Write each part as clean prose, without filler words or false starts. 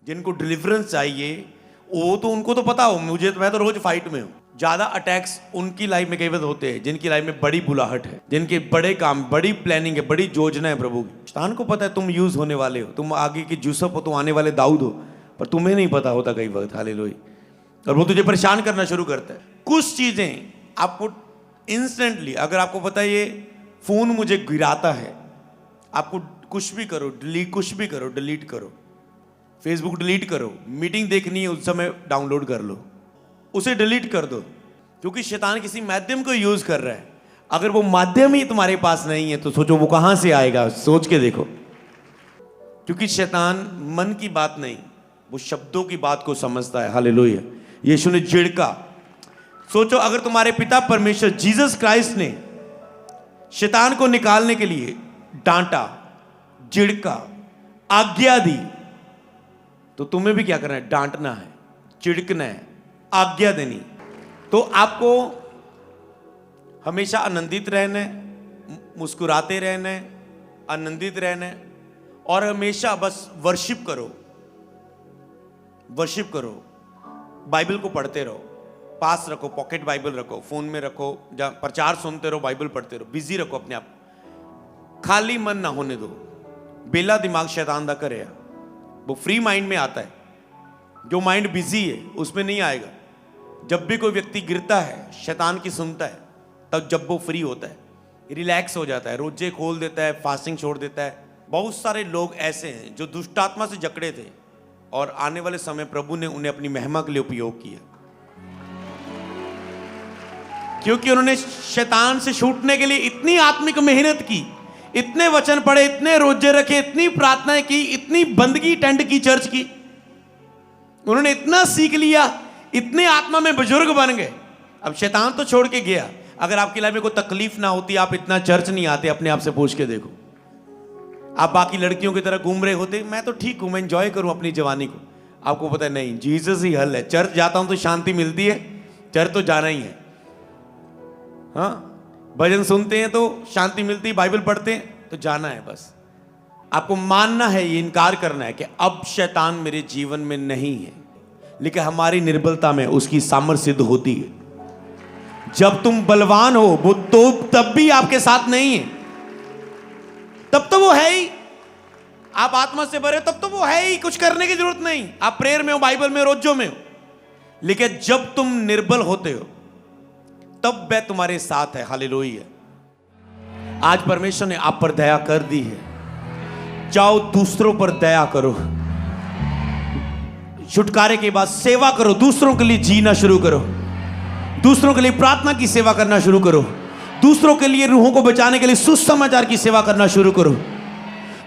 जिनको डिलीवरेंस चाहिए वो तो उनको तो पता हो, मैं तो रोज फाइट में हूँ। ज्यादा अटैक्स उनकी लाइफ में कई बार होते हैं जिनकी लाइफ में बड़ी बुलाहट है, जिनके बड़े काम, बड़ी प्लानिंग है, बड़ी योजना है प्रभु की। शैतान को पता है तुम यूज होने वाले हो, तुम आगे की यूसुफ हो, तुम आने वाले दाऊद हो, पर तुम्हें नहीं पता होता कई वक्त। हालेलुया। और वो तुझे परेशान करना शुरू करता है। कुछ चीजें आपको इंस्टेंटली, अगर आपको पता है ये फोन मुझे गिराता है, आपको कुछ भी करो डिलीट, कुछ भी करो डिलीट करो, फेसबुक डिलीट करो, मीटिंग देखनी है उस समय डाउनलोड कर लो, उसे डिलीट कर दो, क्योंकि शैतान किसी माध्यम को यूज कर रहा है। अगर वो माध्यम ही तुम्हारे पास नहीं है तो सोचो वो कहां से आएगा, सोच के देखो। क्योंकि शैतान मन की बात नहीं, वो शब्दों की बात को समझता है। हालेलुया। यीशु ने झिड़का। सोचो अगर तुम्हारे पिता परमेश्वर जीसस क्राइस्ट ने शैतान को निकालने के लिए डांटा, झिड़का, आज्ञा दी, तो तुम्हें भी क्या करना है? डांटना है, चिढ़कना है, आज्ञा देनी। तो आपको हमेशा आनंदित रहना है, मुस्कुराते रहना है, आनंदित रहना है, और हमेशा बस वर्शिप करो, वर्शिप करो, बाइबल को पढ़ते रहो, पास रखो, पॉकेट बाइबल रखो, फोन में रखो, जहाँ प्रचार सुनते रहो, बाइबल पढ़ते रहो, बिजी रखो अपने आप। खाली मन ना होने दो। बेला दिमाग शैतान दा करे, वो फ्री माइंड में आता है। जो माइंड बिजी है उसमें नहीं आएगा। जब भी कोई व्यक्ति गिरता है, शैतान की सुनता है, तब जब वो फ्री होता है, रिलैक्स हो जाता है, रोजे खोल देता है, फास्टिंग छोड़ देता है। बहुत सारे लोग ऐसे हैं जो दुष्ट आत्मा से जकड़े थे और आने वाले समय प्रभु ने उन्हें अपनी महिमा के लिए उपयोग किया, क्योंकि उन्होंने शैतान से छूटने के लिए इतनी आत्मिक मेहनत की, इतने वचन पढ़े, इतने रोजे रखे, इतनी प्रार्थनाएं की, इतनी बंदगी अटेंड की चर्च की, उन्होंने इतना सीख लिया, इतने आत्मा में बुजुर्ग बन गए। अब शैतान तो छोड़ के गया। अगर आपकी लाइफ में कोई तकलीफ ना होती, आप इतना चर्च नहीं आते। अपने आप से पूछ के देखो, आप बाकी लड़कियों की तरह घूम रहे होते, मैं तो ठीक हूं, मैं एंजॉय करूं अपनी जवानी को। आपको पता है नहीं, जीसस ही हल है। चर्च जाता हूं तो शांति मिलती है, चर्च तो जाना ही है। हाँ, भजन सुनते हैं तो शांति मिलती है, बाइबल पढ़ते हैं तो जाना है। बस आपको मानना है, ये इनकार करना है कि अब शैतान मेरे जीवन में नहीं है, लेकिन हमारी निर्बलता में उसकी सामर्थ्य सिद्ध होती है। जब तुम बलवान हो वो तो तब भी आपके साथ नहीं है, तब तो वो है ही। आप आत्मा से भरे तब तो वो है ही, कुछ करने की जरूरत नहीं। आप प्रेयर में हो, बाइबल में, रोजों में हो। लेकिन जब तुम निर्बल होते हो तब वह तुम्हारे साथ है। हालेलुया। आज परमेश्वर ने आप पर दया कर दी है, जाओ दूसरों पर दया करो। छुटकारे के बाद सेवा करो, दूसरों के लिए जीना शुरू करो, दूसरों के लिए प्रार्थना की सेवा करना शुरू करो, दूसरों के लिए रूहों को बचाने के लिए सुसमाचार की सेवा करना शुरू करो,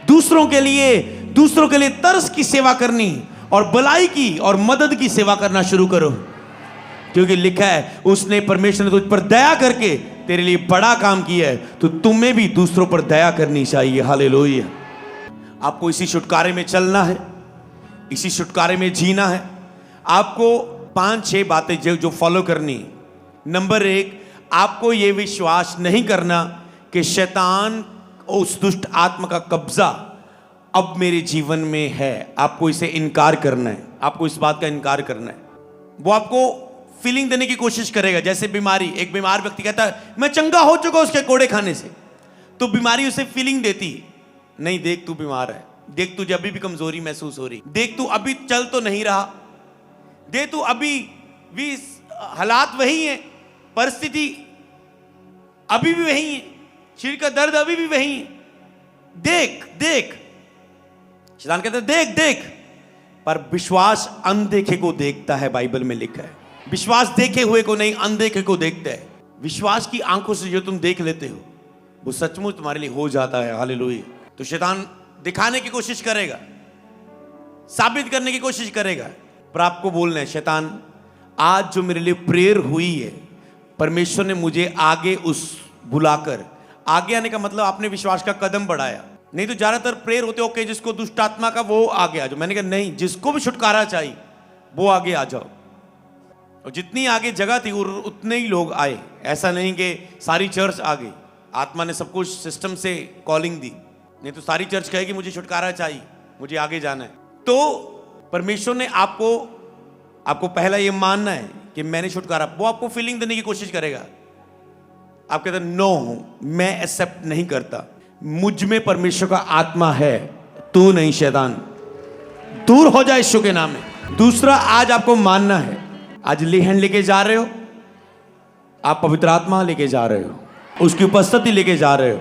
दूसरों के लिए तरस की सेवा करनी और भलाई की और मदद की सेवा करना शुरू करो। क्योंकि लिखा है उसने, परमेश्वर ने तुझ पर दया करके तेरे लिए बड़ा काम किया है, तो तुम्हें भी दूसरों पर दया करनी चाहिए। हालेलुया। आपको इसी छुटकारे में चलना है, इसी छुटकारे में जीना है। आपको 5-6 बातें जो फॉलो करनी। नंबर 1, आपको यह विश्वास नहीं करना कि शैतान, उस दुष्ट आत्मा का कब्जा अब मेरे जीवन में है। आपको इसे इनकार करना है, आपको इस बात का इनकार करना है। वो आपको फीलिंग देने की कोशिश करेगा। जैसे बीमारी, एक बीमार व्यक्ति कहता है मैं चंगा हो चुका उसके कोड़े खाने से, तो बीमारी उसे फीलिंग देती, नहीं देख तू बीमार है, देख तुझे अभी भी कमजोरी महसूस हो रही, देख तू अभी चल तो नहीं रहा, देख तू अभी भी हालात वही है, परिस्थिति अभी भी वही है, शरीर का दर्द अभी भी वही है, देख देख। शैतान कहता है देख देख, पर विश्वास अनदेखे को देखता है। बाइबल में लिखा है विश्वास देखे हुए को नहीं, अनदेखे को देखता है। विश्वास की आंखों से जो तुम देख लेते हो वो सचमुच तुम्हारे लिए हो जाता है। हालेलुया। तो शैतान दिखाने की कोशिश करेगा, साबित करने की कोशिश करेगा, पर आपको बोलना है शैतान आज जो मेरे लिए प्रेयर हुई है, परमेश्वर ने मुझे आगे उस बुलाकर, आगे आने का मतलब आपने विश्वास का कदम बढ़ाया। नहीं तो ज्यादातर प्रेयर होते ओके जिसको दुष्ट आत्मा का वो आगे आ जाओ। मैंने कहा नहीं, जिसको भी छुटकारा चाहिए वो आगे आ जाओ। और जितनी आगे जगह थी उतने ही लोग आए। ऐसा नहीं कि सारी चर्च आ गई, आत्मा ने सब कुछ सिस्टम से कॉलिंग दी। नहीं तो सारी चर्च कहेगी मुझे छुटकारा चाहिए, मुझे आगे जाना है। तो परमेश्वर ने आपको पहला ये मानना है कि मैंने छुटकारा, वो आपको फीलिंग देने की कोशिश करेगा। आप कहते हैं नो, मैं एक्सेप्ट नहीं करता, मुझ में परमेश्वर का आत्मा है, तू नहीं शैतान, दूर हो जाए यीशु के नाम में। दूसरा, आज आपको मानना है, आज लेहन लेके जा रहे हो, आप पवित्र आत्मा लेके जा रहे हो, उसकी उपस्थिति लेके जा रहे हो,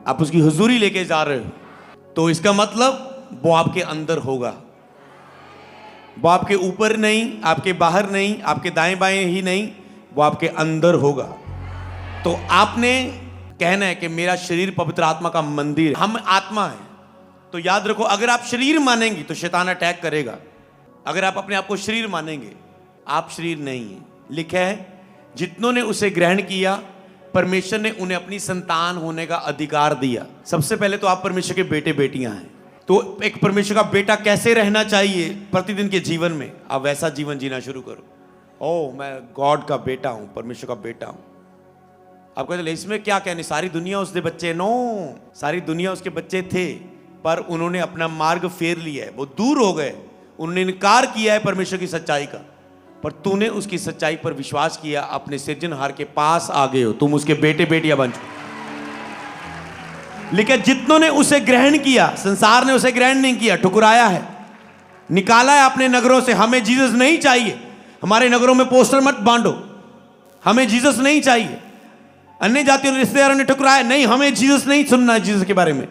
आप उसकी हुजूरी लेके जा रहे हो, तो इसका मतलब वो आपके अंदर होगा, वो आपके ऊपर नहीं, आपके बाहर नहीं, आपके दाएं बाएं ही नहीं, वो आपके अंदर होगा। तो आपने कहना है कि मेरा शरीर पवित्र आत्मा का मंदिर है, हम आत्मा है। तो याद रखो, अगर आप शरीर मानेंगे तो शैतान अटैक करेगा। अगर आप अपने आप को शरीर मानेंगे, आप शरीर नहीं है। लिखा है जितनों ने उसे ग्रहण किया, परमेश्वर ने उन्हें अपनी संतान होने का अधिकार दिया। सबसे पहले तो आप परमेश्वर के बेटे बेटियां हैं। तो एक परमेश्वर का बेटा कैसे रहना चाहिए प्रतिदिन के जीवन में, आप वैसा जीवन जीना शुरू करो। ओह, मैं गॉड का बेटा हूं, परमेश्वर का बेटा हूं। आप कहते इसमें क्या कहने, सारी दुनिया उसके बच्चे। नो, सारी दुनिया उसके बच्चे थे, पर उन्होंने अपना मार्ग फेर लिया है, वो दूर हो गए, उन्होंने इनकार किया है परमेश्वर की सच्चाई का। पर तूने उसकी सच्चाई पर विश्वास किया, अपने सृजनहार के पास आ गए हो, तुम उसके बेटे बेटियां बन चुके। लेकिन जितनों ने उसे ग्रहण किया, संसार ने उसे ग्रहण नहीं किया, ठुकराया है, निकाला है अपने नगरों से। हमें जीसस नहीं चाहिए, हमारे नगरों में पोस्टर मत बांटो, हमें जीसस नहीं चाहिए। अन्य जातियों ने, रिश्तेदारों ने ठुकराया, नहीं हमें जीसस नहीं सुनना है, जीसस के बारे में।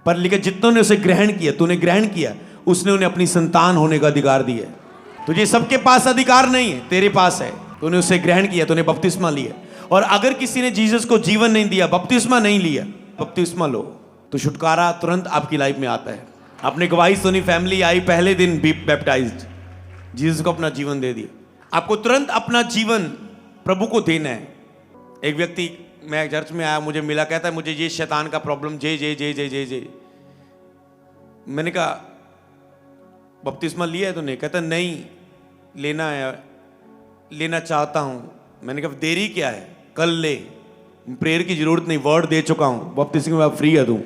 पर लेकिन जितनों ने उसे ग्रहण किया, तूने ग्रहण किया, उसने उन्हें अपनी संतान होने का अधिकार दिया है। तुझे सबके पास अधिकार नहीं है, तेरे पास है। तूने उसे ग्रहण किया, तूने बपतिस्मा लिया। और अगर किसी ने जीसस को जीवन नहीं दिया, बपतिस्मा नहीं लिया, बपतिस्मा लो, तो छुटकारा तुरंत आपकी लाइफ में आता है। आपने गवाही सुनी, फैमिली आई, पहले दिन बी बैप्टाइज्ड, जीसस को अपना जीवन दे दिया। आपको तुरंत अपना जीवन प्रभु को देना है। एक व्यक्ति, मैं चर्च में आया, मुझे मिला, कहता है मुझे ये शैतान का प्रॉब्लम, जे जे जे जे जे जे। मैंने कहा बपतिस्मा लिया है तूने? कहता नहीं, लेना है, लेना चाहता हूं। मैंने कहा देरी क्या है, कल ले, प्रेयर की जरूरत नहीं, वर्ड दे चुका हूं, बपतिस्मा में आप फ्री है तू।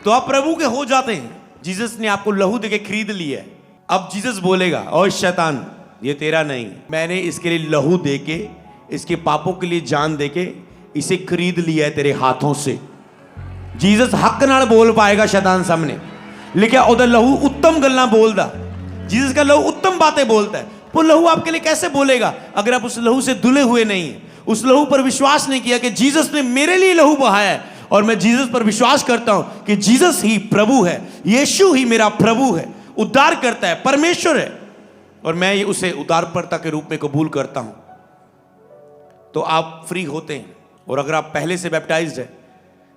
तो आप प्रभु के हो जाते हैं। जीसस ने आपको लहू देके खरीद लिया है। अब जीसस बोलेगा, और शैतान ये तेरा नहीं, मैंने इसके लिए लहू देके, इसके पापों के लिए जान देके इसे खरीद लिया है तेरे हाथों से। जीसस हक नाल बोल पाएगा शैतान सामने, लेकिन उधर लहू उत्तम गल्ला बोलदा। जीसस का लहू उत्तम बातें बोलता है। वो लहू आपके लिए कैसे बोलेगा अगर आप उस लहू से धुले हुए नहीं है, उस लहू पर विश्वास नहीं किया कि जीसस ने मेरे लिए लहू बहाया है, और मैं जीसस पर विश्वास करता हूं कि जीसस ही प्रभु है, यीशु ही मेरा प्रभु है, उद्धार करता है, परमेश्वर है, और मैं ये उसे उद्धारकर्ता के रूप में कबूल करता हूं, तो आप फ्री होते हैं। और अगर आप पहले से बैप्टाइज्ड है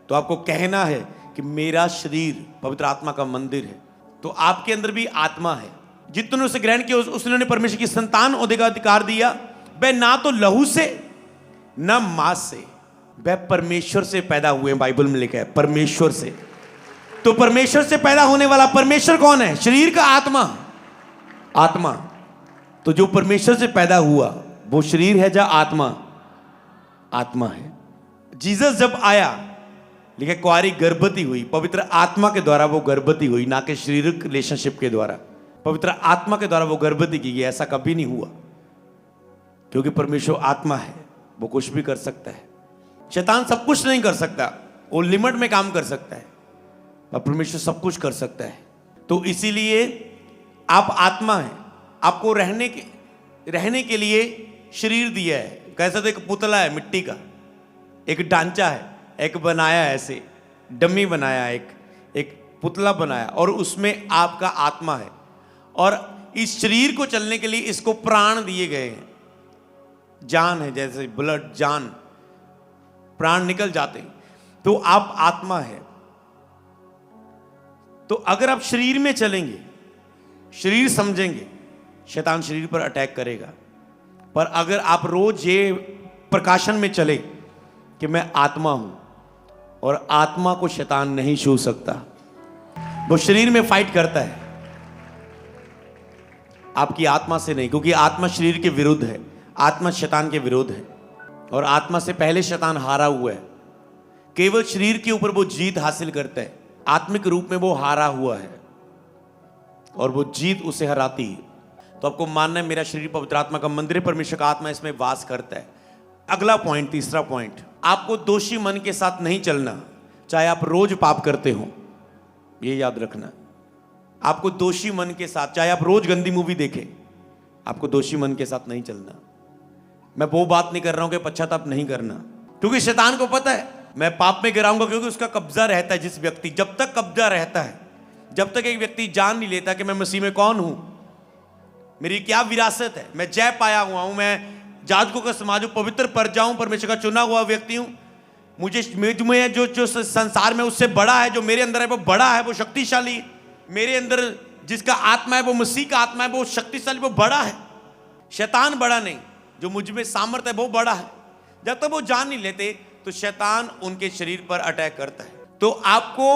तो आपको कहना है कि मेरा शरीर पवित्र आत्मा का मंदिर है। तो आपके अंदर भी आत्मा है। जितने उसे ग्रहण किया, उसने परमेश्वर की संतान होने का अधिकार दिया। वह ना तो लहू से ना मांस से, वह परमेश्वर से पैदा हुए। बाइबल में लिखा है परमेश्वर से। तो परमेश्वर से पैदा होने वाला परमेश्वर कौन है? शरीर का आत्मा, आत्मा। तो जो परमेश्वर से पैदा हुआ वो शरीर है या आत्मा? आत्मा है। जीसस जब आया, लिखा कुआरी गर्भवती हुई, पवित्र आत्मा के द्वारा वो गर्भवती हुई, ना कि शारीरिक रिलेशनशिप के द्वारा। पवित्र आत्मा के द्वारा वो गर्भवती की गई। ऐसा कभी नहीं हुआ, क्योंकि परमेश्वर आत्मा है, वो कुछ भी कर सकता है। शैतान सब कुछ नहीं कर सकता, वो लिमिट में काम कर सकता है, पर परमेश्वर सब कुछ कर सकता है। तो इसीलिए आप आत्मा हैं। आपको रहने के लिए शरीर दिया है। कैसा? तो एक पुतला है मिट्टी का, एक ढांचा है, एक बनाया ऐसे डमी बनाया, एक पुतला बनाया, और उसमें आपका आत्मा है। और इस शरीर को चलने के लिए इसको प्राण दिए गए हैं। जान है, जैसे ब्लड, जान, प्राण निकल जाते हैं। तो आप आत्मा है। तो अगर आप शरीर में चलेंगे, शरीर समझेंगे, शैतान शरीर पर अटैक करेगा। पर अगर आप रोज ये प्रकाशन में चले कि मैं आत्मा हूं, और आत्मा को शैतान नहीं छू सकता, वो शरीर में फाइट करता है, आपकी आत्मा से नहीं, क्योंकि आत्मा शरीर के विरुद्ध है, आत्मा शैतान के विरुद्ध है, और आत्मा से पहले शैतान हारा हुआ है। केवल शरीर के ऊपर वो जीत हासिल करता है, आत्मिक रूप में वो हारा हुआ है। और वो जीत उसे हराती है। तो आपको मानना है मेरा शरीर पवित्र आत्मा का मंदिर है, परमेश्वर का आत्मा इसमें वास करता है। अगला पॉइंट, तीसरा पॉइंट, आपको दोषी मन के साथ नहीं चलना, चाहे आप रोज पाप करते हो, ये याद रखना। आपको दोषी मन के साथ, चाहे आप रोज गंदी मूवी देखें, आपको दोषी मन के साथ नहीं चलना। मैं वो बात नहीं कर रहा हूं कि पश्चाताप नहीं करना, क्योंकि शैतान को पता है मैं पाप में गिराऊंगा, क्योंकि उसका कब्जा रहता है। जिस व्यक्ति, जब तक कब्जा रहता है, जब तक एक व्यक्ति जान नहीं लेता कि मैं मसीह में कौन हूं, मेरी क्या विरासत है, मैं जय पाया हुआ हूं, मैं जाजकों का समाज हूं, पवित्र प्रजा हूं, परमेश्वर का चुना हुआ व्यक्ति हूं, मुझे जो संसार में उससे बड़ा है, जो मेरे अंदर है वो बड़ा है, वो शक्तिशाली है, मेरे अंदर जिसका आत्मा है वो मसीह का आत्मा है, वो शक्तिशाली, वो बड़ा है। शैतान बड़ा नहीं, जो मुझ में सामर्थ्य है वो बड़ा है। जब तक वो जान नहीं लेते तो शैतान उनके शरीर पर अटैक करता है। तो आपको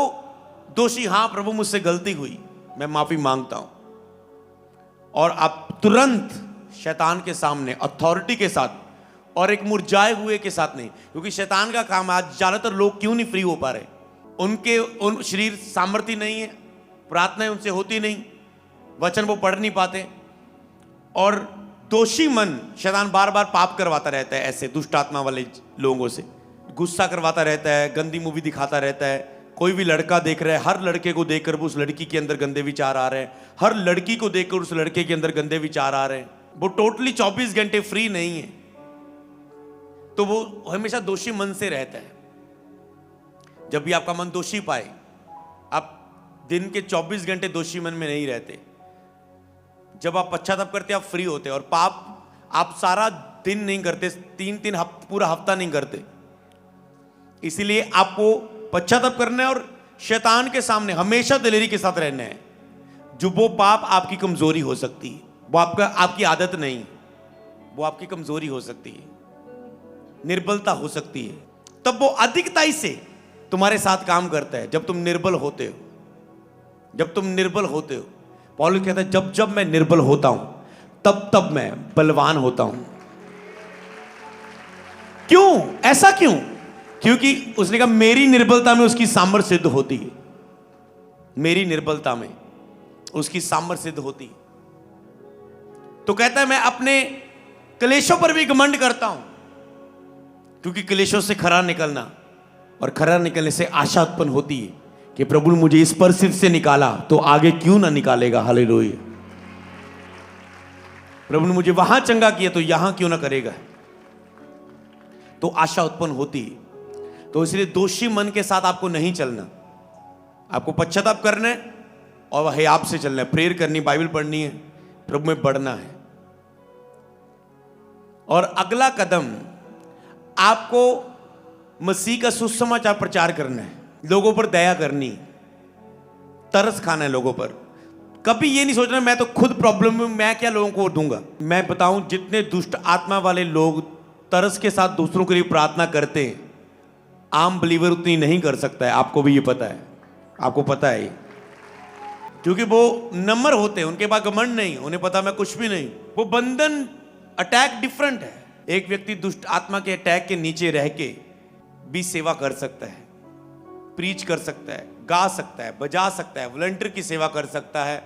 दोषी, हाँ प्रभु मुझसे गलती हुई, मैं माफी मांगता हूं, और आप तुरंत शैतान के सामने अथॉरिटी के साथ, और एक मुरझाए हुए के साथ नहीं, क्योंकि शैतान का काम, आज ज्यादातर लोग क्यों नहीं फ्री हो पा रहे, उन शरीर सामर्थ्य नहीं है, प्रार्थनाएं उनसे होती नहीं, वचन वो पढ़ नहीं पाते, और दोषी मन शैतान बार बार पाप करवाता रहता है। ऐसे दुष्ट आत्मा वाले लोगों से गुस्सा करवाता रहता है, गंदी मूवी दिखाता रहता है। कोई भी लड़का देख रहा है, हर लड़के को देखकर उस लड़की के अंदर गंदे विचार आ रहे हैं, हर लड़की को देखकर उस लड़के के अंदर गंदे विचार आ रहे हैं। वो टोटली 24 घंटे फ्री नहीं है, तो वो हमेशा दोषी मन से रहता है। जब भी आपका मन दोषी पाए, आप दिन के 24 घंटे दोषी मन में नहीं रहते। जब आप पश्चाताप करते, आप फ्री होते, और पाप आप सारा दिन नहीं करते, तीन पूरा हफ्ता नहीं करते। इसीलिए आपको पश्चाताप करना है, और शैतान के सामने हमेशा दिलेरी के साथ रहना है। जो वो पाप आपकी कमजोरी हो सकती है, वो आपकी आदत नहीं, वो आपकी कमजोरी हो सकती है, निर्बलता हो सकती है, तब वो अधिकताई से तुम्हारे साथ काम करता है। जब तुम निर्बल होते हो, जब तुम निर्बल होते हो, पौलुस कहता है जब जब मैं निर्बल होता हूं, तब तब मैं बलवान होता हूं। क्यों? ऐसा क्यों? क्योंकि उसने कहा मेरी निर्बलता में उसकी सामर्थ्य सिद्ध होती है, मेरी निर्बलता में उसकी सामर्थ्य सिद्ध होती है। तो कहता है मैं अपने क्लेशों पर भी घमंड करता हूं, क्योंकि क्लेशों से खरा निकलना, और खरा निकलने से आशा उत्पन्न होती है कि प्रभु ने मुझे इस परिस्थिति से निकाला, तो आगे क्यों ना निकालेगा। हालेलुया। प्रभु ने मुझे वहां चंगा किया, तो यहां क्यों ना करेगा। तो आशा उत्पन्न होती है। तो इसलिए दोषी मन के साथ आपको नहीं चलना, आपको पश्चाताप करना है, और वह आपसे चलना है, प्रेयर करनी, बाइबल पढ़नी है, प्रभु में बढ़ना है। और अगला कदम, आपको मसीह का सुसमाचार प्रचार करना है, लोगों पर दया करनी, तरस खाना है लोगों पर। कभी ये नहीं सोचना मैं तो खुद प्रॉब्लम में, मैं क्या लोगों को दूंगा। मैं बताऊं, जितने दुष्ट आत्मा वाले लोग तरस के साथ दूसरों के लिए प्रार्थना करते हैं, आम बिलीवर उतनी नहीं कर सकता है। आपको भी ये पता है, आपको पता है ये, क्योंकि वो नम्र होते हैं, उनके पास घमंड नहीं, उन्हें पता मैं कुछ भी नहीं। वो बंधन, अटैक डिफरेंट है। एक व्यक्ति दुष्ट आत्मा के अटैक के नीचे रह के भी सेवा कर सकता है, प्रीच कर सकता है, गा सकता है, बजा सकता है, वॉलंटियर की सेवा कर सकता है,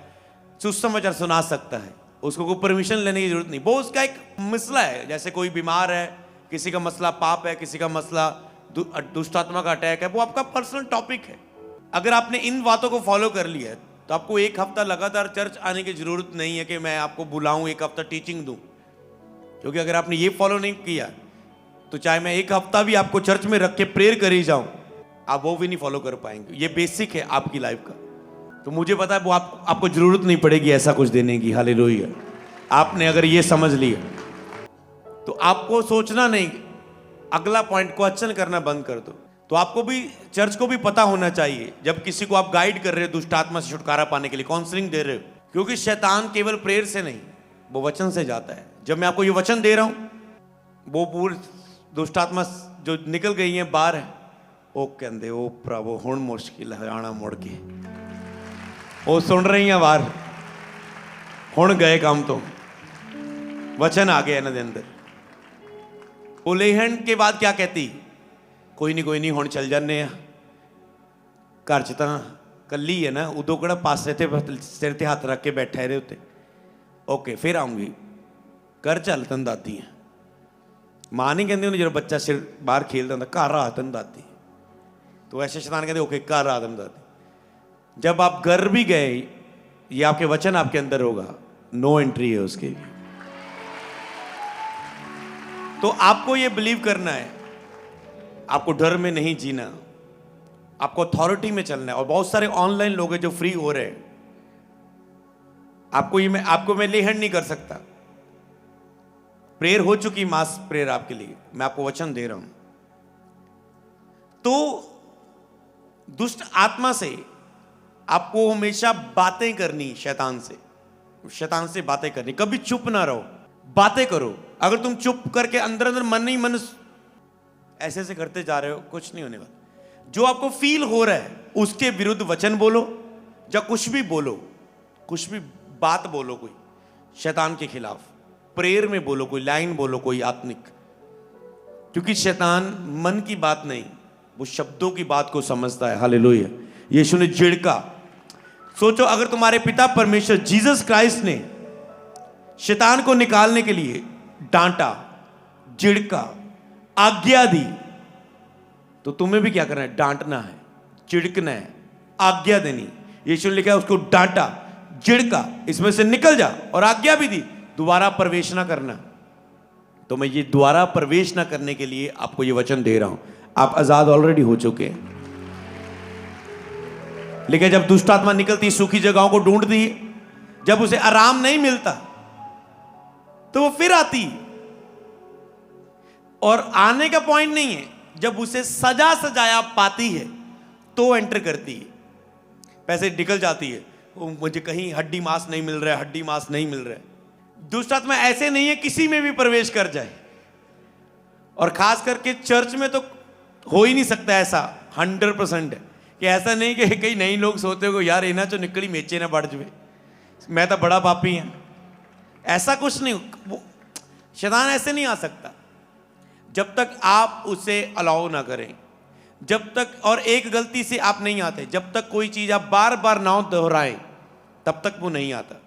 सुसमाचार सुना सकता है। उसको कोई परमिशन लेने की जरूरत नहीं। वो उसका एक मसला है, जैसे कोई बीमार है, किसी का मसला पाप है, किसी का मसला दुष्ट आत्मा का अटैक है, वो आपका पर्सनल टॉपिक है। अगर आपने इन बातों को फॉलो कर लिया तो आपको एक हफ्ता लगातार चर्च आने की जरूरत नहीं है कि मैं आपको बुलाऊं, एक हफ्ता टीचिंग दूं। क्योंकि अगर आपने ये फॉलो नहीं किया तो चाहे मैं एक हफ्ता भी आपको चर्च में रख के प्रेयर कर ही जाऊं, आप वो भी नहीं फॉलो कर पाएंगे। ये बेसिक है आपकी लाइफ का। तो मुझे पता है वो आपको जरूरत नहीं पड़ेगी ऐसा कुछ देने की। हालेलुया। आपने अगर ये समझ लिया तो आपको सोचना नहीं, अगला पॉइंट क्वेश्चन करना बंद कर दो। तो आपको भी, चर्च को भी पता होना चाहिए, जब किसी को आप गाइड कर रहे हो दुष्ट आत्मा से छुटकारा पाने के लिए, काउंसलिंग दे रहे हो, क्योंकि शैतान केवल प्रेयर से नहीं, वो वचन से जाता है। जब मैं आपको ये वचन दे रहा हूं, वो पूरी दुष्ट आत्मा जो निकल गई है बाहर है, वो कहते ओ प्रभु हुण मुश्किल है आना मुड़ के, वो सुन रही है बाहर, हुण गए काम तो वचन आ गया इन्हों के अंदर। वो लेहन के बाद क्या कहती, कोई नहीं हुण चल जाने घर च तां कल्ली है ना उदो कड़ा पास सिर ते हाथ रख के बैठे रहे होते ओके फिर आऊंगी घर चल तेन दादी है मां नहीं कहती जो बच्चा सिर बाहर खेलता होंगे घर आ तेन दादी तो ऐसे शैतान कहते ओके घर आ तेन दादी जब आप घर भी गए ये आपके वचन आपके अंदर होगा नो एंट्री है उसके लिए तो आपको ये बिलीव करना है आपको डर में नहीं जीना आपको अथॉरिटी में चलना है और बहुत सारे ऑनलाइन लोग हैं जो फ्री हो रहे हैं आपको मैं लेहन नहीं कर सकता प्रेयर हो चुकी मास प्रेयर आपके लिए मैं आपको वचन दे रहा हूं तो दुष्ट आत्मा से आपको हमेशा बातें करनी शैतान से बातें करनी कभी चुप ना रहो बातें करो अगर तुम चुप करके अंदर अंदर मन ही मन ऐसे ऐसे करते जा रहे हो कुछ नहीं होने वाला जो आपको फील हो रहा है उसके विरुद्ध वचन बोलो या कुछ भी बोलो कुछ भी बात बोलो कोई शैतान के खिलाफ प्रेयर में बोलो कोई लाइन बोलो कोई आत्मिक क्योंकि शैतान मन की बात नहीं वो शब्दों की बात को समझता है हालेलुया यीशु ने झिड़का सोचो अगर तुम्हारे पिता परमेश्वर जीसस क्राइस्ट ने शैतान को निकालने के लिए डांटा झिड़का आज्ञा दी तो तुम्हें भी क्या करना है डांटना है चिढ़कना है आज्ञा देनी यीशु ने लिखा है उसको डांटा झिड़का इसमें से निकल जा और आज्ञा भी दी दोबारा प्रवेश ना करना तो मैं ये दोबारा प्रवेश ना करने के लिए आपको ये वचन दे रहा हूं आप आजाद ऑलरेडी हो चुके हैं लेकिन जब दुष्ट आत्मा निकलती सूखी जगहों को ढूंढती है जब उसे आराम नहीं मिलता तो वो फिर आती और आने का पॉइंट नहीं है जब उसे सजा सजाया पाती है तो एंटर करती है पैसे निकल जाती है मुझे कहीं हड्डी मांस नहीं मिल रहा है हड्डी मांस नहीं मिल रहा है दुष्ट आत्मा ऐसे नहीं है किसी में भी प्रवेश कर जाए और खास करके चर्च में तो हो ही नहीं सकता ऐसा 100% है कि ऐसा नहीं कि कई नई लोग सोते हो यार इना चो निकली मेचे ना बढ़ जाए मैं तो बड़ा पापी हैं ऐसा कुछ नहीं शैतान ऐसे नहीं आ सकता जब तक आप उसे अलाउ ना करें जब तक और एक गलती से आप नहीं आते जब तक कोई चीज आप बार बार ना दोहराएं तब तक वो नहीं आता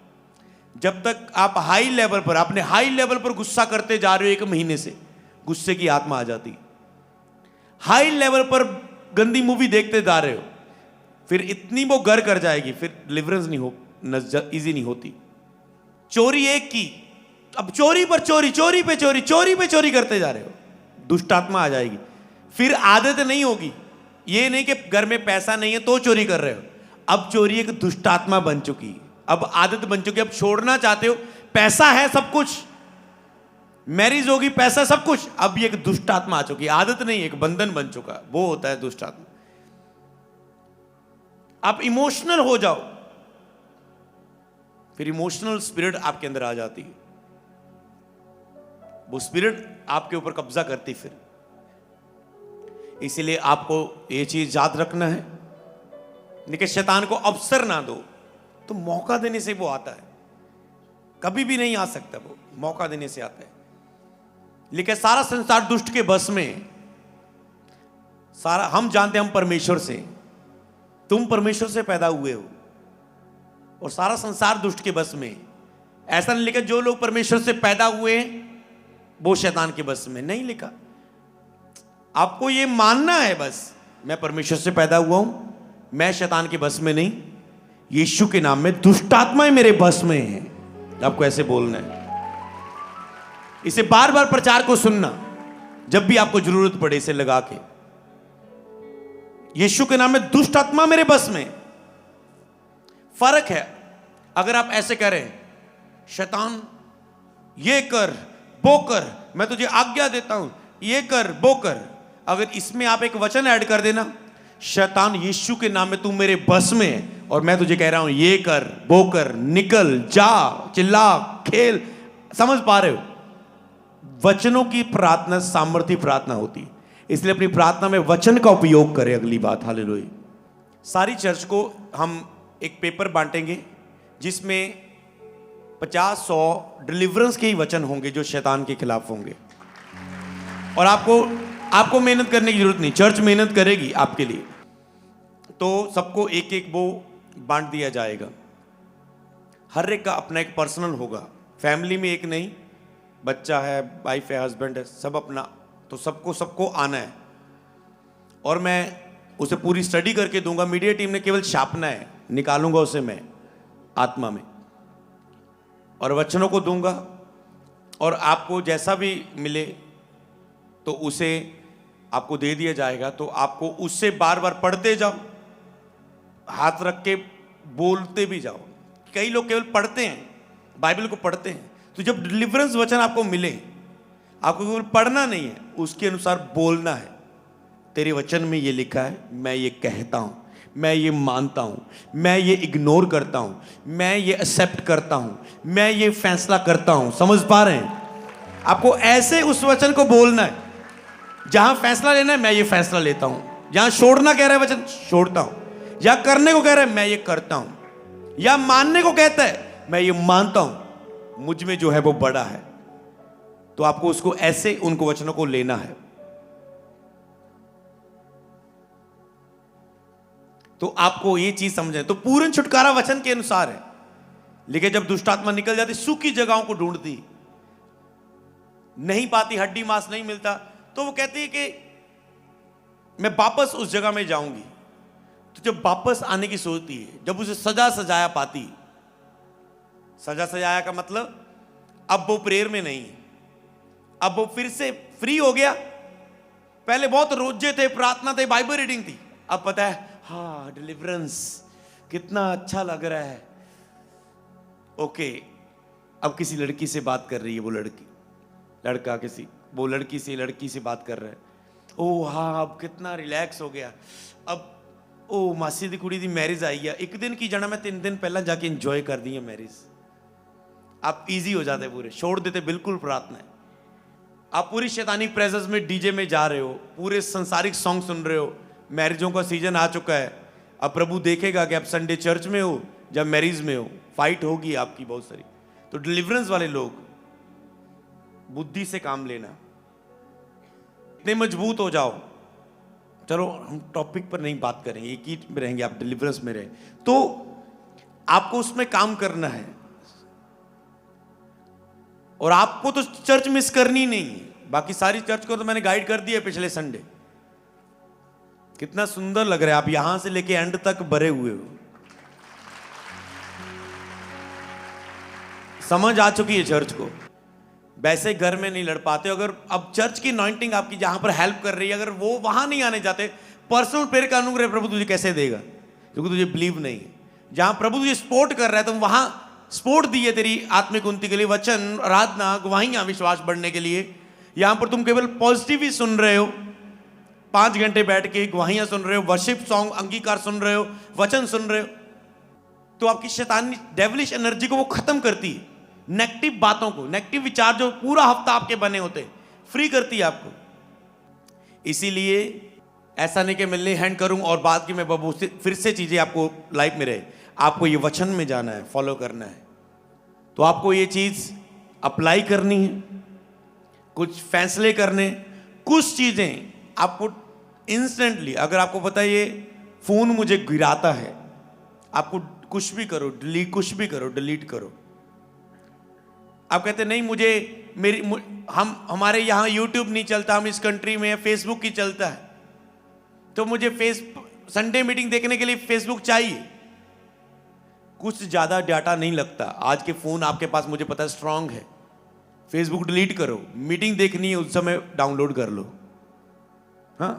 जब तक आप हाई लेवल पर अपने हाई लेवल पर गुस्सा करते जा रहे हो 1 महीने से गुस्से की आत्मा आ जाती हाई लेवल पर गंदी मूवी देखते जा रहे हो फिर इतनी वो गर कर जाएगी फिर डिलीवरेंस नहीं हो इजी नहीं होती चोरी एक की अब चोरी पर चोरी चोरी पे चोरी चोरी पे चोरी करते जा रहे हो दुष्ट आत्मा आ जाएगी फिर आदत नहीं होगी ये नहीं कि घर में पैसा नहीं है तो चोरी कर रहे हो अब चोरी एक दुष्ट आत्मा बन चुकी अब आदत बन चुकी अब छोड़ना चाहते हो पैसा है सब कुछ मैरिज होगी पैसा सब कुछ अब ये एक दुष्ट आत्मा आ चुकी आदत नहीं एक बंधन बन चुका वो होता है दुष्ट आत्मा आप इमोशनल हो जाओ फिर इमोशनल स्पिरिट आपके अंदर आ जाती है वो स्पिरिट आपके ऊपर कब्जा करती फिर इसीलिए आपको ये चीज याद रखना है लेकिन शैतान को अवसर ना दो तो मौका देने से वो आता है कभी भी नहीं आ सकता वो मौका देने से आता है लेकिन सारा संसार दुष्ट के बस में सारा हम जानते हैं हम परमेश्वर से तुम परमेश्वर से पैदा हुए हो और सारा संसार दुष्ट के बस में ऐसा नहीं लिखा जो लोग परमेश्वर से पैदा हुए वो शैतान के बस में नहीं लिखा आपको ये मानना है बस मैं परमेश्वर से पैदा हुआ हूं मैं शैतान के बस में नहीं यीशु के नाम में दुष्ट आत्माएं मेरे बस में हैं आपको ऐसे बोलना है इसे बार बार प्रचार को सुनना जब भी आपको जरूरत पड़े इसे लगा के यीशु के नाम में दुष्ट आत्मा मेरे बस में फर्क है अगर आप ऐसे करें शैतान ये कर वो कर मैं तुझे आज्ञा देता हूं ये कर वो कर अगर इसमें आप एक वचन ऐड कर देना शैतान यीशु के नाम में तू मेरे बस में है और मैं तुझे कह रहा हूं ये कर वो कर निकल जा चिल्ला खेल समझ पा रहे हो वचनों की प्रार्थना सामर्थ्य प्रार्थना होती है इसलिए अपनी प्रार्थना में वचन का उपयोग करें अगली बात हालेलुया सारी चर्च को हम एक पेपर बांटेंगे जिसमें 50-100 डिलीवरेंस के ही वचन होंगे जो शैतान के खिलाफ होंगे और आपको मेहनत करने की जरूरत नहीं चर्च मेहनत करेगी आपके लिए तो सबको एक एक वो बांट दिया जाएगा। हर एक का अपना एक पर्सनल होगा, फैमिली में एक नहीं, बच्चा है, वाइफ है, हस्बैंड है, सब अपना, तो सबको सबको आना है। और मैं उसे पूरी स्टडी करके दूंगा। मीडिया टीम ने केवल छापना है, निकालूंगा उसे मैं आत्मा में और वचनों को दूंगा। और आपको जैसा भी मिले तो उसे आपको दे दिया जाएगा। तो आपको उससे बार बार पढ़ते जाओ, हाथ रख के बोलते भी जाओ। कई लोग केवल पढ़ते हैं, बाइबल को पढ़ते हैं। तो जब डिलीवरेंस वचन आपको मिले, आपको केवल पढ़ना नहीं है, उसके अनुसार बोलना है। तेरे वचन में ये लिखा है, मैं ये कहता हूं, मैं ये मानता हूं, मैं ये इग्नोर करता हूं, मैं ये एक्सेप्ट करता हूं, मैं ये फैसला करता हूं। समझ पा रहे हैं? आपको ऐसे उस वचन को बोलना है। जहां फैसला लेना है, मैं ये फैसला लेता हूं। जहां छोड़ना कह रहा है वचन, छोड़ता हूं। या करने को कह रहा है, मैं ये करता हूं। या मानने को कहता है, मैं ये मानता हूं, मुझ में जो है वो बड़ा है। तो आपको उसको ऐसे उनको वचनों को लेना है। तो आपको ये चीज समझना, तो पूर्ण छुटकारा वचन के अनुसार है। लेकिन जब दुष्ट आत्मा निकल जाती, सूखी जगहों को ढूंढती, नहीं पाती, हड्डी मांस नहीं मिलता, तो वो कहती है कि मैं वापस उस जगह में जाऊंगी। तो जब वापस आने की सोचती है, जब उसे सजा सजाया पाती, सजा सजाया का मतलब अब वो प्रेयर में नहीं है, अब वो फिर से फ्री हो गया। पहले बहुत रोजे थे, प्रार्थना थे, बाइबल रीडिंग थी, अब पता है हाँ डिलीवरेंस कितना अच्छा लग रहा है। ओके, अब किसी लड़की से बात कर रही है, वो लड़की, लड़का किसी, वो लड़की से बात कर रहा है। ओ हाँ, अब कितना रिलैक्स हो गया। अब ओ मासी दी कुड़ी दी मैरिज आई है, एक दिन की जाना, मैं 3 दिन पहला जाके इंजॉय कर दी है मैरिज। आप इजी हो जाते, पूरे छोड़ देते बिल्कुल प्रार्थना है। आप पूरी शैतानी प्रेजेंस में डीजे में जा रहे हो, पूरे संसारिक सॉन्ग सुन रहे हो। मैरिजों का सीजन आ चुका है। अब प्रभु देखेगा कि आप संडे चर्च में हो जब मैरिज में हो, फाइट होगी आपकी बहुत सारी। तो डिलीवरेंस वाले लोग बुद्धि से काम लेना, इतने मजबूत हो जाओ। चलो हम टॉपिक पर नहीं बात करेंगे, एक ही में रहेंगे, आप डिलीवरेंस में रहे तो आपको उसमें काम करना है। और आपको तो चर्च मिस करनी नहीं है। बाकी सारी चर्च को तो मैंने गाइड कर दिया पिछले संडे। कितना सुंदर लग रहा है, आप यहां से लेके एंड तक भरे हुए हो। समझ आ चुकी है चर्च को। वैसे घर में नहीं लड़ पाते अगर अब चर्च की अनॉइंटिंग आपकी जहां पर हेल्प कर रही है, अगर वो वहां नहीं आने जाते, पर्सनल प्रेयर का अनुग्रह प्रभु तुझे कैसे देगा, क्योंकि तुझे बिलीव नहीं है। जहां प्रभु तुझे सपोर्ट कर रहा है, तुम वहां सपोर्ट दी है तेरी आत्मिक उन्नति के लिए, वचन, आराधना, गवाहियां, विश्वास बढ़ने के लिए। यहां पर तुम केवल पॉजिटिव ही सुन रहे हो, 5 घंटे बैठ के गवाहियां सुन रहे हो, वर्शिप सॉन्ग, अंगीकार सुन रहे हो, वचन सुन रहे हो, तो आपकी शैतानी डेविलिश एनर्जी को वो खत्म करती है। नेगेटिव बातों को, नेगेटिव विचार जो पूरा हफ्ता आपके बने होते, फ्री करती है आपको। इसीलिए ऐसा नहीं कि मैं ले हैंड करूं और बाद की मैं बाबू फिर से चीजें आपको लाइफ में रहे। आपको ये वचन में जाना है, फॉलो करना है। तो आपको ये चीज अप्लाई करनी है, कुछ फैसले करने, कुछ चीजें आपको इंस्टेंटली, अगर आपको पता है ये फोन मुझे गिराता है, आपको कुछ भी करो, कुछ भी करो, डिलीट करो। आप कहते नहीं मुझे हमारे यहाँ यूट्यूब नहीं चलता, हम इस कंट्री में फेसबुक ही चलता है, तो मुझे संडे मीटिंग देखने के लिए फेसबुक चाहिए। कुछ ज्यादा डाटा नहीं लगता। आज के फोन आपके पास मुझे पता है स्ट्रांग है। फेसबुक डिलीट करो, मीटिंग देखनी है उस समय डाउनलोड कर लो, हाँ,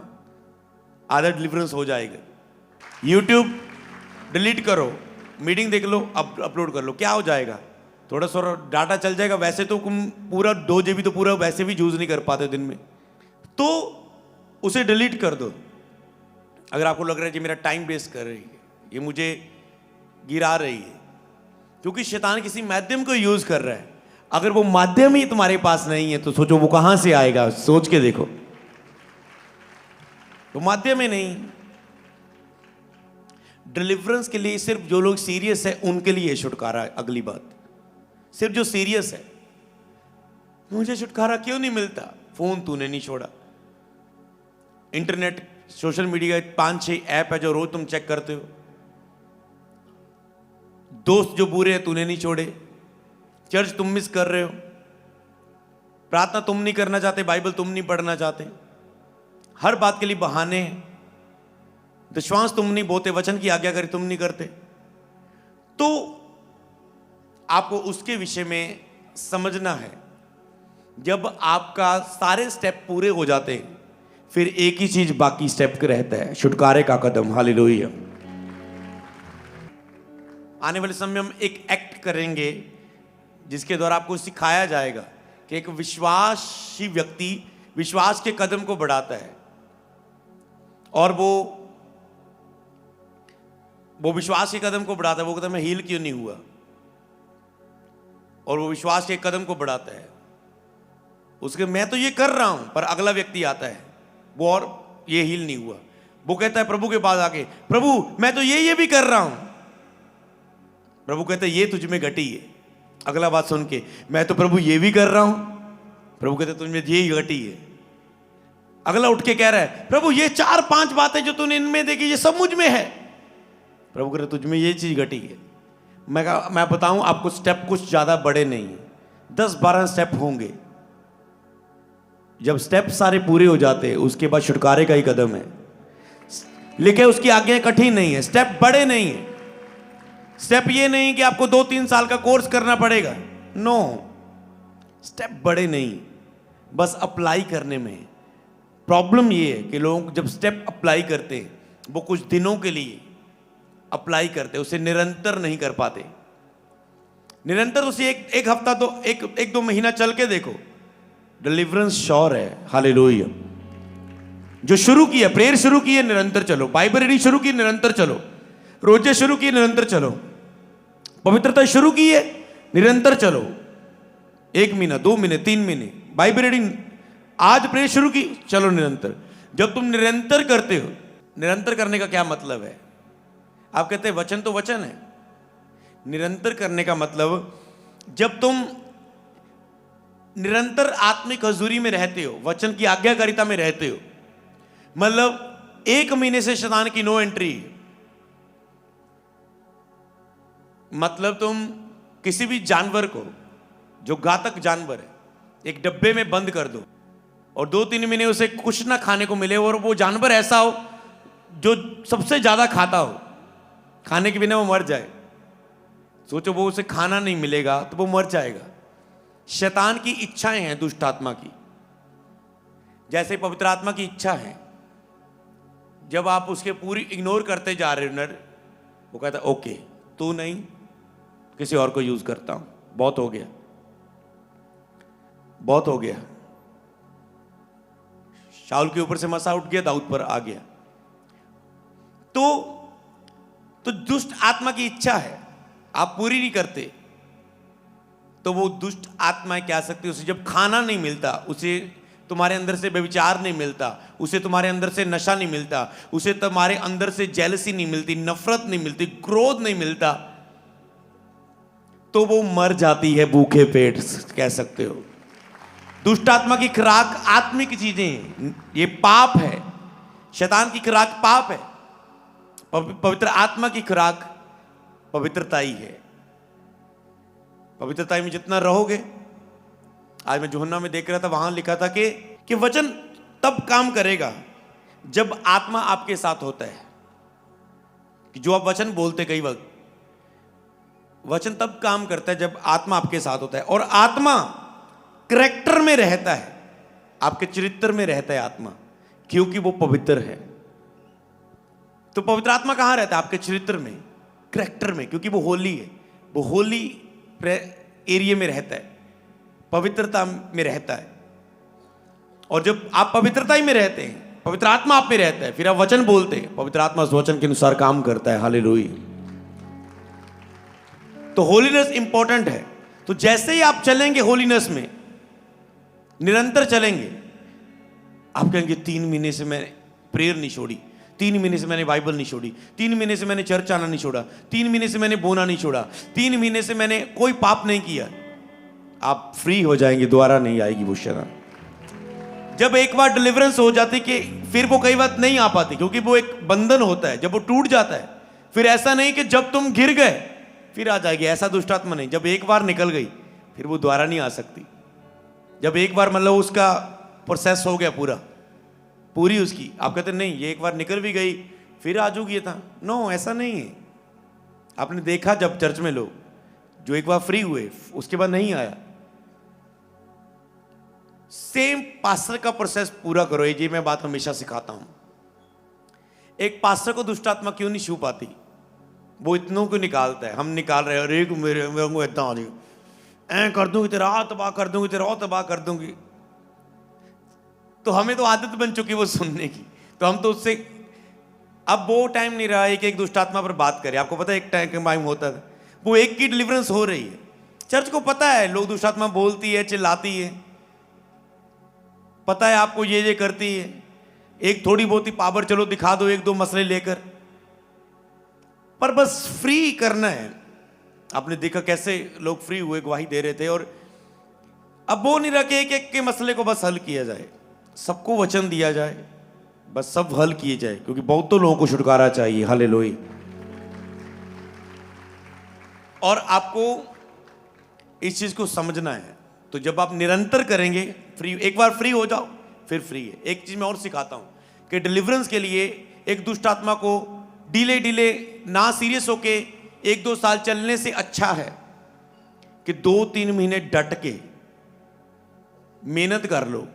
आधा डिलीवरेंस हो जाएगा। यूट्यूब डिलीट करो, मीटिंग देख लो, अपलोड कर लो, क्या हो जाएगा, थोड़ा सा डाटा चल जाएगा। वैसे तो तुम पूरा 2 GB तो पूरा वैसे भी यूज नहीं कर पाते दिन में, तो उसे डिलीट कर दो। अगर आपको लग रहा है कि मेरा टाइम वेस्ट कर रही है, ये मुझे गिरा रही है, क्योंकि शैतान किसी माध्यम को यूज कर रहा है। अगर वो माध्यम ही तुम्हारे पास नहीं है तो सोचो वो कहां से आएगा, सोच के देखो। तो माध्यम ही नहीं। डिलीवरेंस के लिए सिर्फ जो लोग सीरियस है उनके लिए छुटकारा है। अगली बात, सिर्फ जो सीरियस है, मुझे छुटकारा क्यों नहीं मिलता, फोन तूने नहीं छोड़ा, इंटरनेट सोशल मीडिया 5-6 ऐप है जो रोज तुम चेक करते हो। दोस्त जो बुरे हैं तूने नहीं छोड़े, चर्च तुम मिस कर रहे हो, प्रार्थना तुम नहीं करना चाहते, बाइबल तुम नहीं पढ़ना चाहते, हर बात के लिए बहाने हैं, विश्वास तुम नहीं बोते, वचन की आज्ञाकारी तुम नहीं करते। तो आपको उसके विषय में समझना है, जब आपका सारे स्टेप पूरे हो जाते हैं फिर एक ही चीज बाकी स्टेप के रहता है, छुटकारे का कदम। हालेलुया। आने वाले समय में हम एक एक्ट करेंगे जिसके द्वारा आपको सिखाया जाएगा कि एक विश्वासी व्यक्ति विश्वास के कदम को बढ़ाता है, और वो विश्वास के कदम को बढ़ाता है। वो कहता है मैं हील क्यों नहीं हुआ, और वो विश्वास के कदम को बढ़ाता है। उसके मैं तो ये कर रहा हूं, पर अगला व्यक्ति आता है वो और ये हील नहीं हुआ, वो कहता है प्रभु के पास आके, प्रभु मैं तो ये भी कर रहा हूं। प्रभु कहता है ये तुझ में घटी है। अगला बात सुन के, मैं तो प्रभु ये भी कर रहा हूं। प्रभु कहते तुझ में ये घटी है। अगला उठ के कह रहा है, प्रभु ये 4-5 बातें जो तूने इनमें देखी ये सब मुझ में है। प्रभु कहते तुझ में ये चीज घटी है। मैं बताऊं आपको, स्टेप कुछ ज्यादा बड़े नहीं है, 10-12 स्टेप होंगे। जब स्टेप सारे पूरे हो जाते हैं उसके बाद छुटकारे का ही कदम है। लेकिन उसकी आज्ञाएं कठिन नहीं है, स्टेप बड़े नहीं है। स्टेप ये नहीं कि आपको 2-3 साल का कोर्स करना पड़ेगा, नो, स्टेप बड़े नहीं, बस अप्लाई करने में। प्रॉब्लम ये है कि लोग जब स्टेप अप्लाई करते हैं वो कुछ दिनों के लिए अप्लाई करते, उसे निरंतर नहीं कर पाते। निरंतर उसे एक हफ्ता तो एक 2 महीना चल के देखो, डिलीवरेंस श्योर है। हालेलुया। जो शुरू किया, प्रेयर शुरू की है, निरंतर चलो। बाइबल रीडिंग शुरू की, निरंतर चलो। रोजे शुरू की, निरंतर चलो। पवित्रता शुरू की है, निरंतर चलो। 1 महीना, 2 महीने, 3 महीने बाइबल रीडिंग, आज प्रेयर शुरू की, चलो निरंतर। जब तुम निरंतर करते हो, निरंतर करने का क्या मतलब है? आप कहते हैं वचन तो वचन है। निरंतर करने का मतलब जब तुम निरंतर आत्मिक हजूरी में रहते हो, वचन की आज्ञाकारिता में रहते हो, मतलब 1 महीने से शैतान की नो एंट्री। मतलब तुम किसी भी जानवर को, जो घातक जानवर है, एक डब्बे में बंद कर दो और 2-3 महीने उसे कुछ ना खाने को मिले, और वो जानवर ऐसा हो जो सबसे ज्यादा खाता हो, खाने के बिना वो मर जाए। सोचो वो उसे खाना नहीं मिलेगा तो वो मर जाएगा। शैतान की इच्छाएं हैं दुष्ट आत्मा की, जैसे पवित्र आत्मा की इच्छा है। जब आप उसके पूरी इग्नोर करते जा रहे हो, वो कहता है ओके तू नहीं, किसी और को यूज करता हूं, बहुत हो गया, बहुत हो गया। शाऊल के ऊपर से मसा उठ गया, दाऊद पर आ गया। तो दुष्ट आत्मा की इच्छा है, आप पूरी नहीं करते तो वो दुष्ट आत्मा क्या सकती है, उसे जब खाना नहीं मिलता, उसे तुम्हारे अंदर से व्यभिचार नहीं मिलता, उसे तुम्हारे अंदर से नशा नहीं मिलता, उसे तुम्हारे अंदर से जेलसी नहीं मिलती, नफरत नहीं मिलती, क्रोध नहीं मिलता, तो वो मर जाती है भूखे पेट, कह सकते हो। दुष्ट आत्मा की खुराक आत्मिक चीजें, ये पाप है। शैतान की खुराक पाप है। पवित्र आत्मा की खुराक पवित्रता ही है। पवित्रता में जितना रहोगे, आज मैं यूहन्ना में देख रहा था, वहां लिखा था कि वचन तब काम करेगा जब आत्मा आपके साथ होता है। कि जो आप वचन बोलते, कई वक्त वचन तब काम करता है जब आत्मा आपके साथ होता है, और आत्मा करैक्टर में रहता है, आपके चरित्र में रहता है आत्मा, क्योंकि वो पवित्र है। तो पवित्र आत्मा कहां रहता है? आपके चरित्र में, करैक्टर में, क्योंकि वो होली है। वो होली एरिया में रहता है, पवित्रता में रहता है। और जब आप पवित्रता ही में रहते हैं, पवित्र आत्मा आप में रहता है, फिर आप वचन बोलते हैं, पवित्र आत्मा उस वचन के अनुसार काम करता है। हालेलुया। तो होलीनेस इंपॉर्टेंट है। तो जैसे ही आप चलेंगे होलीनेस में, निरंतर चलेंगे, आप कहेंगे 3 महीने से मैंने प्रेयर नहीं छोड़ी, 3 महीने से मैंने बाइबल नहीं छोड़ी, 3 महीने से मैंने चर्च आना नहीं छोड़ा, 3 महीने से मैंने बोना नहीं छोड़ा, 3 महीने से मैंने कोई पाप नहीं किया। आप फ्री हो जाएंगे, दोबारा नहीं आएगी वो शैतान। जब एक बार डिलीवरेंस हो जाती कि फिर वो कई बार नहीं आ पाती, क्योंकि वो एक बंधन होता है, जब वो टूट जाता है फिर ऐसा नहीं कि जब तुम गिर गए फिर आ जाएगी, ऐसा दुष्टात्मा नहीं। जब एक बार निकल गई फिर वो दोबारा नहीं आ सकती। जब एक बार मतलब उसका प्रोसेस हो गया पूरी उसकी, आप कहते नहीं ये एक बार निकल भी गई फिर आ जाऊगी, ये था नो, ऐसा नहीं है। आपने देखा जब चर्च में लोग जो एक बार फ्री हुए उसके बाद नहीं आया। सेम पास्टर का प्रोसेस पूरा करो, ये मैं बात हमेशा सिखाता हूं। एक पास्टर को दुष्टात्मा क्यों नहीं छू पाती? वो इतनों को निकालता है, हम निकाल रहे हैं, अरे मेरे को इतना आ रही, ऐ कर दूंगी तेरा हाथ तबाह कर दूंगी, तेरा हाथ तबाह कर दूंगी। तो हमें तो आदत बन चुकी वो सुनने की, तो हम तो उससे अब वो टाइम नहीं रहा एक दुष्टात्मा पर बात करें। आपको पता है एक टाइम होता था, वो एक की डिलीवरेंस हो रही है, चर्च को पता है लोग दुष्टात्मा बोलती है, चिल्लाती है, पता है आपको ये करती है, एक थोड़ी बहुत ही पावर चलो दिखा दो एक दो मसले लेकर, पर बस फ्री करना है। आपने देखा कैसे लोग फ्री हुए, गवाही दे रहे थे। और अब वो नहीं रखे एक एक के मसले को बस हल किया जाए, सबको वचन दिया जाए, बस सब हल किए जाए, क्योंकि बहुत तो लोगों को छुटकारा चाहिए। हालेलुया। और आपको इस चीज को समझना है। तो जब आप निरंतर करेंगे फ्री, एक बार फ्री हो जाओ फिर फ्री है। एक चीज मैं और सिखाता हूं कि डिलीवरेंस के लिए एक दुष्ट आत्मा को डिले ना सीरियस होके 1-2 साल चलने से अच्छा है कि 2-3 महीने डट के मेहनत कर लो।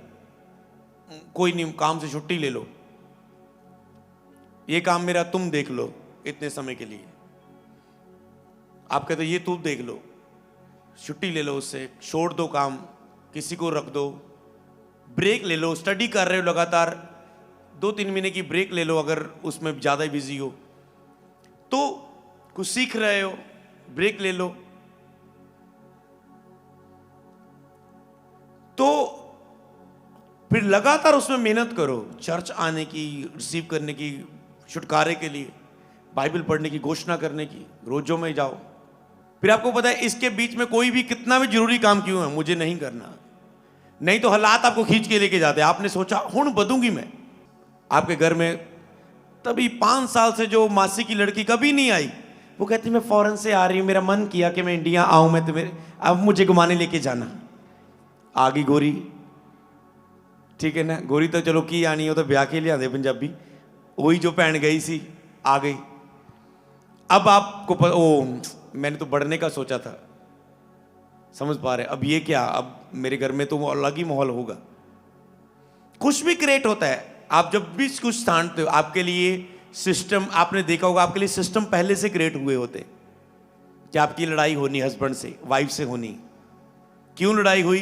कोई नहीं, काम से छुट्टी ले लो, ये काम मेरा तुम देख लो इतने समय के लिए। आप कहते ये तुम देख लो, छुट्टी ले लो उससे, छोड़ दो काम, किसी को रख दो, ब्रेक ले लो। स्टडी कर रहे हो लगातार, 2-3 महीने की ब्रेक ले लो। अगर उसमें ज़्यादा बिजी हो तो कुछ सीख रहे हो, ब्रेक ले लो। तो फिर लगातार उसमें मेहनत करो, चर्च आने की, रिसीव करने की, छुटकारे के लिए, बाइबल पढ़ने की, घोषणा करने की, रोजों में जाओ। फिर आपको पता है इसके बीच में कोई भी कितना भी जरूरी काम क्यों है, मुझे नहीं करना, नहीं तो हालात आपको खींच के लेके जाते हैं। आपने सोचा हुण बदूंगी मैं, आपके घर में तभी 5 साल से जो मासी की लड़की कभी नहीं आई, वो कहती मैं फॉरेन से आ रही हूँ, मेरा मन किया कि मैं इंडिया आऊँ, मैं तुम्हें अब मुझे घुमाने लेके जाना। आ गई गोरी, ठीक है ना, गोरी तो चलो की आनी, हो तो ब्याह के लिए आते पंजाबी, वही जो भैन गई सी आ गई। अब आपको मैंने तो बढ़ने का सोचा था, समझ पा रहे? अब ये क्या, अब मेरे घर में तो वो अलग ही माहौल होगा। कुछ भी क्रिएट होता है, आप जब भी कुछ छांटते हो आपके लिए सिस्टम, आपने देखा होगा आपके लिए सिस्टम पहले से क्रिएट हुए होते। कि आपकी लड़ाई होनी हस्बैंड से, वाइफ से होनी, क्यों लड़ाई हुई?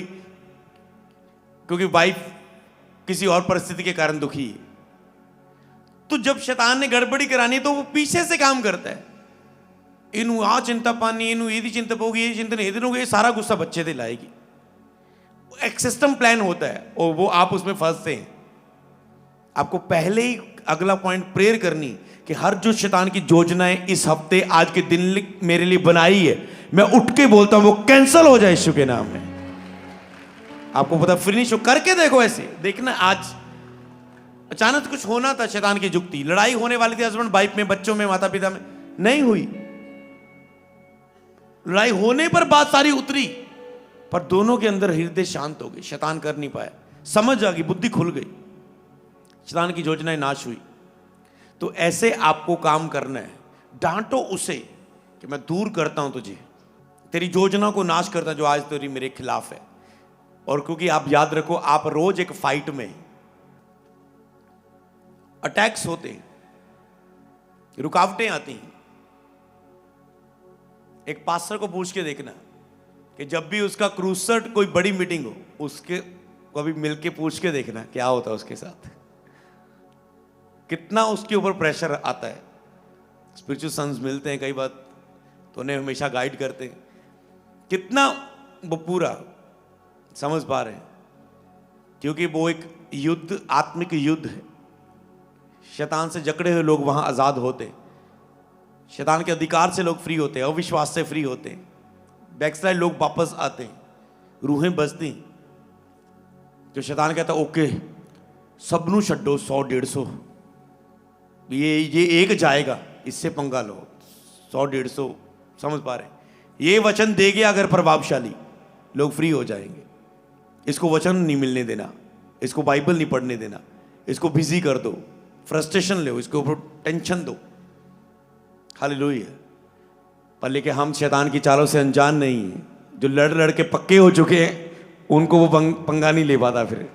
क्योंकि वाइफ किसी और परिस्थिति के कारण दुखी है। तो जब शैतान ने गड़बड़ी करानी है तो वो पीछे से काम करता है, इनू आ चिंता पानी, इनू ये चिंता होगी, ये चिंता नहीं होगी, ये सारा गुस्सा बच्चे से लाएगी। एक सिस्टम प्लान होता है और वो आप उसमें फंसते हैं। आपको पहले ही अगला पॉइंट प्रेयर करनी कि हर जो शैतान की योजनाएं इस हफ्ते आज के दिन मेरे लिए बनाई है, मैं उठ के बोलता हूं वो कैंसल हो जाए यीशु के नाम में। आपको पता फिनिश हो करके देखो, ऐसे देखना। आज अचानक कुछ होना था, शैतान की जुक्ति, लड़ाई होने वाली थी हस्बैंड वाइफ में, बच्चों में, माता पिता में, नहीं हुई। लड़ाई होने पर बात सारी उतरी, पर दोनों के अंदर हृदय शांत हो गई, शैतान कर नहीं पाया, समझ आ गई, बुद्धि खुल गई, शैतान की योजनाएं नाश हुई। तो ऐसे आपको काम करना है। डांटो उसे कि मैं दूर करता हूं तुझे, तेरी योजना को नाश करता जो आज तेरी मेरे खिलाफ है। और क्योंकि आप याद रखो, आप रोज एक फाइट में, अटैक्स होते हैं, रुकावटें आती हैं। एक पास्टर को पूछ के देखना कि जब भी उसका क्रूसर्ट कोई बड़ी मीटिंग हो, उसके कभी मिलके पूछ के देखना क्या होता है उसके साथ, कितना उसके ऊपर प्रेशर आता है। स्पिरिचुअल सन्स मिलते हैं कई बार तो उन्हें हमेशा गाइड करते हैं, कितना वो पूरा समझ पा रहे हैं, क्योंकि वो एक युद्ध, आत्मिक युद्ध है। शैतान से जकड़े हुए लोग वहां आजाद होते, शैतान के अधिकार से लोग फ्री होते हैं, अविश्वास से फ्री होते हैं, बैकस्लाइड लोग वापस आते हैं, रूहें बचती। जो शैतान कहता है ओके सबनू छड्डो 100-150, ये एक जाएगा, इससे पंगा लो। 100-150 समझ पा रहे हैं? ये वचन दे गया अगर प्रभावशाली, लोग फ्री हो जाएंगे। इसको वचन नहीं मिलने देना, इसको बाइबल नहीं पढ़ने देना, इसको बिजी कर दो, फ्रस्ट्रेशन लो, इसके ऊपर टेंशन दो। हालेलुया। पर लेकिन हम शैतान की चालों से अनजान नहीं है। जो लड़ लड़ के पक्के हो चुके हैं उनको वो पंगा नहीं ले पाता। फिर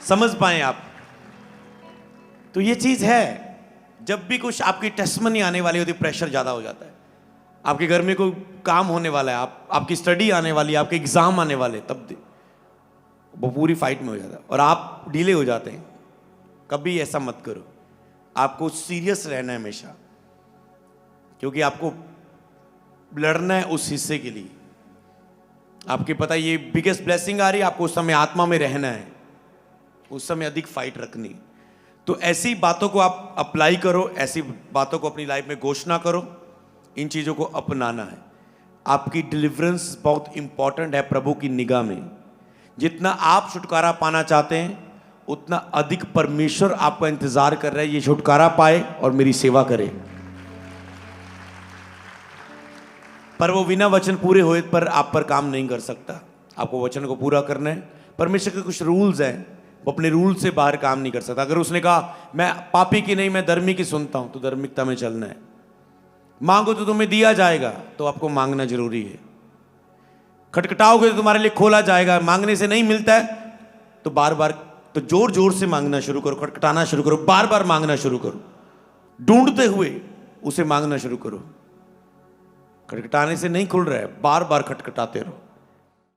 समझ पाए आप? तो ये चीज है, जब भी कुछ आपकी टेस्टमनी आने वाली होती, प्रेशर ज्यादा हो जाता है। आपके घर में कोई काम होने वाला है, आपकी स्टडी आने वाली है, आपके एग्जाम आने वाले, तब वो पूरी फाइट में हो जाता है और आप डिले हो जाते हैं। कभी ऐसा मत करो, आपको सीरियस रहना है हमेशा, क्योंकि आपको लड़ना है उस हिस्से के लिए। आपके पता ये बिगेस्ट ब्लेसिंग आ रही है, आपको उस समय आत्मा में रहना है, उस समय अधिक फाइट रखनी। तो ऐसी बातों को आप अप्लाई करो, ऐसी बातों को अपनी लाइफ में घोषणा करो, इन चीजों को अपनाना है। आपकी डिलीवरेंस बहुत इंपॉर्टेंट है प्रभु की निगाह में। जितना आप छुटकारा पाना चाहते हैं उतना अधिक परमेश्वर आपका इंतजार कर रहा है, ये छुटकारा पाए और मेरी सेवा करे। पर वो बिना वचन पूरे हुए पर आप पर काम नहीं कर सकता। आपको वचन को पूरा करना है। परमेश्वर के कुछ रूल्स हैं, वो अपने रूल से बाहर काम नहीं कर सकता। अगर उसने कहा मैं पापी की नहीं, मैं धर्मी की सुनता हूं, तो धार्मिकता में चलना है। मांगो तो तुम्हें दिया जाएगा, तो आपको मांगना जरूरी है। खटखटाओगे तो तुम्हारे लिए खोला जाएगा। मांगने से नहीं मिलता है तो बार बार, तो जोर जोर से मांगना शुरू करो, खटखटाना शुरू करो, बार बार मांगना शुरू करो, ढूंढते हुए उसे मांगना शुरू करो। खटखटाने से नहीं खुल रहा है, बार बार खटखटाते रहो।